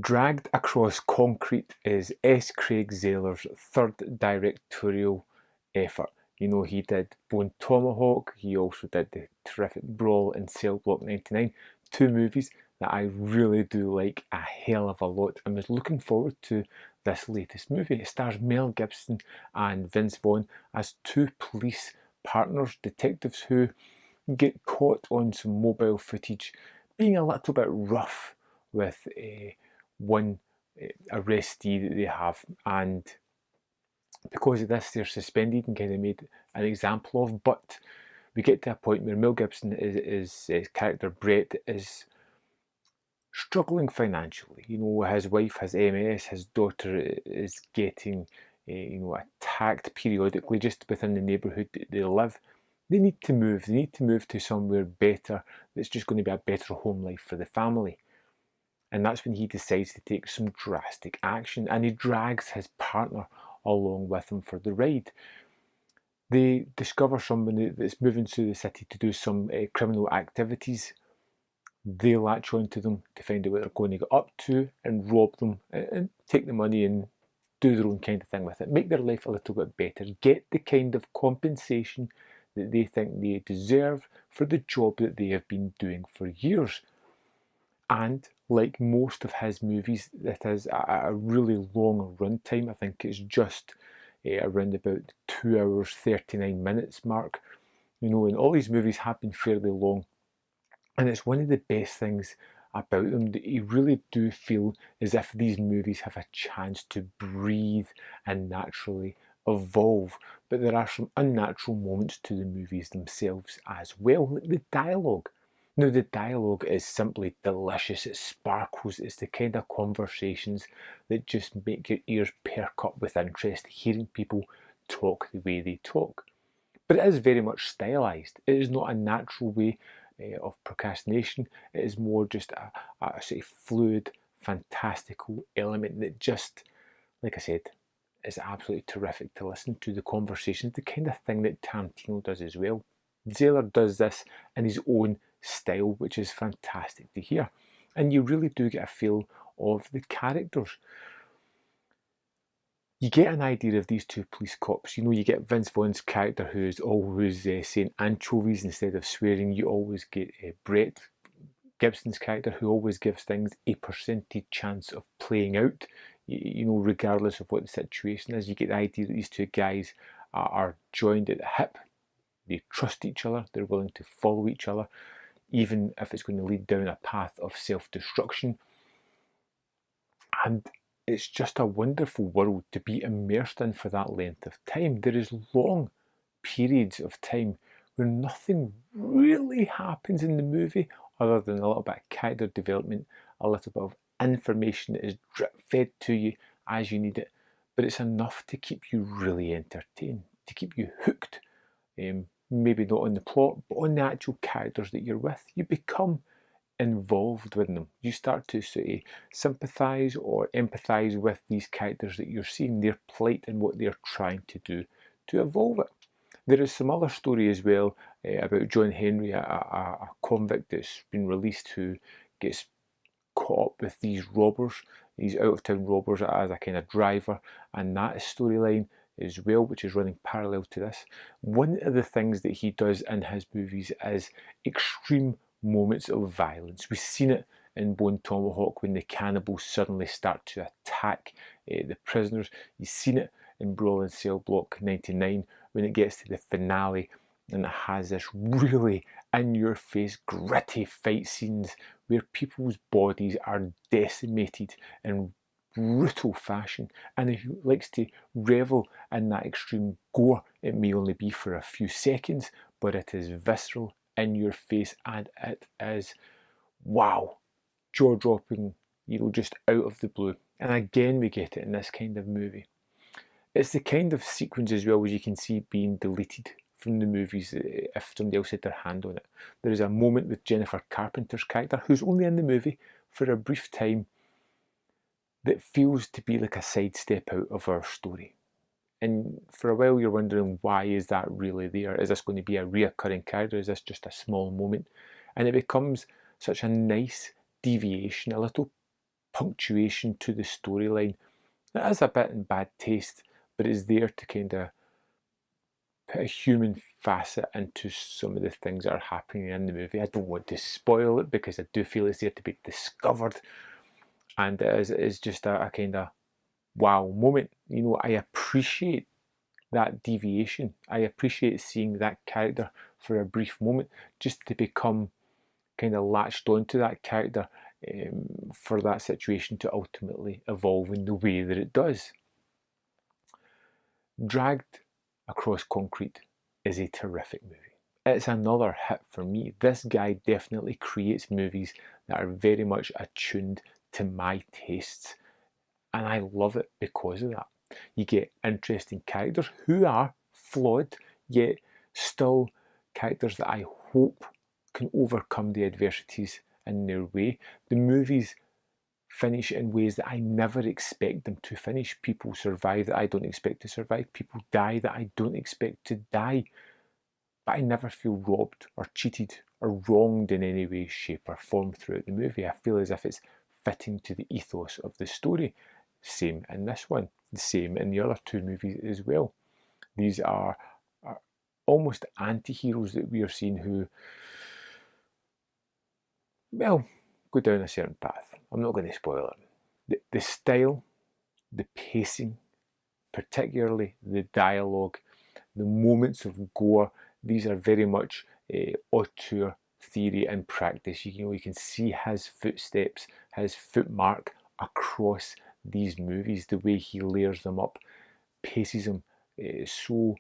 Dragged Across Concrete is S. Craig Zahler's third directorial effort. You know, he did Bone Tomahawk, he also did the terrific Brawl in Cell Block 99, two movies that I really do like a hell of a lot. I was looking forward to this latest movie. It stars Mel Gibson and Vince Vaughn as two police partners, detectives who get caught on some mobile footage being a little bit rough with one arrestee that they have, and because of this they're suspended and kind of made an example of. But we get to a point where Mel Gibson is his character Brett is struggling financially. You know, his wife has MS, his daughter is getting attacked periodically just within the neighbourhood that they live. They need to move. They need to move to somewhere better that's just going to be a better home life for the family. And that's when he decides to take some drastic action, and he drags his partner along with him for the ride. They discover somebody that's moving through the city to do some criminal activities. They latch onto them to find out what they're going to get up to and rob them and take the money and do their own kind of thing with it. Make their life a little bit better. Get the kind of compensation that they think they deserve for the job that they have been doing for years. And like most of his movies, it is a really long runtime. I think it's just around about 2 hours 39 minutes mark. You know, and all these movies have been fairly long, and it's one of the best things about them that you really do feel as if these movies have a chance to breathe and naturally evolve. But there are some unnatural moments to the movies themselves as well, like the dialogue. Now, the dialogue is simply delicious. It sparkles. It's the kind of conversations that just make your ears perk up with interest, hearing people talk the way they talk. But it is very much stylized. It is not a natural way of procrastination. It is more just a sort of fluid, fantastical element that just, like I said, is absolutely terrific to listen to. The conversations, the kind of thing that Tarantino does as well. Zahler does this in his own style, which is fantastic to hear. And you really do get a feel of the characters. You get an idea of these two police cops. You know, you get Vince Vaughn's character who is always saying anchovies instead of swearing. You always get Brett Gibson's character who always gives things a percentage chance of playing out, you know, regardless of what the situation is. You get the idea that these two guys are joined at the hip. They trust each other. They're willing to follow each other, even if it's going to lead down a path of self-destruction. And it's just a wonderful world to be immersed in for that length of time. There is long periods of time where nothing really happens in the movie other than a little bit of character development, a little bit of information that is drip fed to you as you need it. But it's enough to keep you really entertained, to keep you hooked. Maybe not on the plot, but on the actual characters that you're with. You become involved with them. You start to sort of sympathise or empathise with these characters that you're seeing, their plight and what they're trying to do to evolve it. There is some other story as well about John Henry, a convict that's been released who gets caught up with these robbers, these out-of-town robbers as a kind of driver, and that storyline as well, which is running parallel to this. One of the things that he does in his movies is extreme moments of violence. We've seen it in Bone Tomahawk when the cannibals suddenly start to attack the prisoners. You've seen it in Brawl in Cell Block 99 when it gets to the finale and it has this really in-your-face gritty fight scenes where people's bodies are decimated in brutal fashion, and he likes to revel in that extreme gore. It may only be for a few seconds, but it is visceral, in your face, and it is, wow, jaw-dropping, you know, just out of the blue. And again, we get it in this kind of movie. It's the kind of sequence as well as you can see being deleted from the movies if somebody else had their hand on it. There is a moment with Jennifer Carpenter's character, who's only in the movie for a brief time, that feels to be like a sidestep out of our story. And for a while you're wondering, why is that really there? Is this going to be a reoccurring character? Is this just a small moment? And it becomes such a nice deviation, a little punctuation to the storyline. It is a bit in bad taste, but it's there to kind of put a human facet into some of the things that are happening in the movie. I don't want to spoil it because I do feel it's there to be discovered, and it is just a kind of wow moment. You know, I appreciate that deviation. I appreciate seeing that character for a brief moment just to become kind of latched onto that character for that situation to ultimately evolve in the way that it does. Dragged Across Concrete is a terrific movie. It's another hit for me. This guy definitely creates movies that are very much attuned to my tastes, and I love it because of that. You get interesting characters who are flawed, yet still characters that I hope can overcome the adversities in their way. The movies finish in ways that I never expect them to finish. People survive that I don't expect to survive. People die that I don't expect to die. But I never feel robbed or cheated or wronged in any way, shape, or form throughout the movie. I feel as if it's fitting to the ethos of the story. Same in this one, the same in the other two movies as well. These are almost anti-heroes that we are seeing who, well, go down a certain path. I'm not going to spoil it. The style, the pacing, particularly the dialogue, the moments of gore, these are very much auteur theory and practice. You can see his footsteps, his footmark across these movies, the way he layers them up, paces them so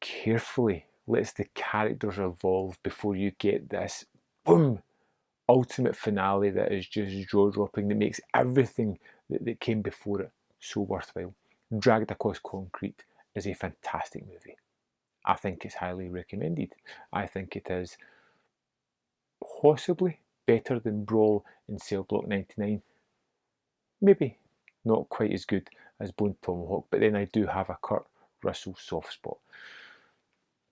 carefully, lets the characters evolve before you get this boom ultimate finale that is just jaw-dropping, that makes everything that came before it so worthwhile. Dragged Across Concrete is a fantastic movie. I think it's highly recommended. I think it is possibly better than Brawl in Cell Block 99. Maybe not quite as good as Bone Tomahawk, but then I do have a Kurt Russell soft spot.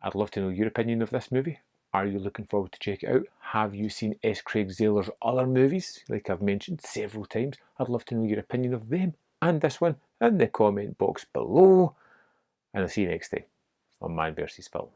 I'd love to know your opinion of this movie. Are you looking forward to check it out? Have you seen S. Craig Zahler's other movies, like I've mentioned several times? I'd love to know your opinion of them and this one in the comment box below. And I'll see you next time on Man vs. Film.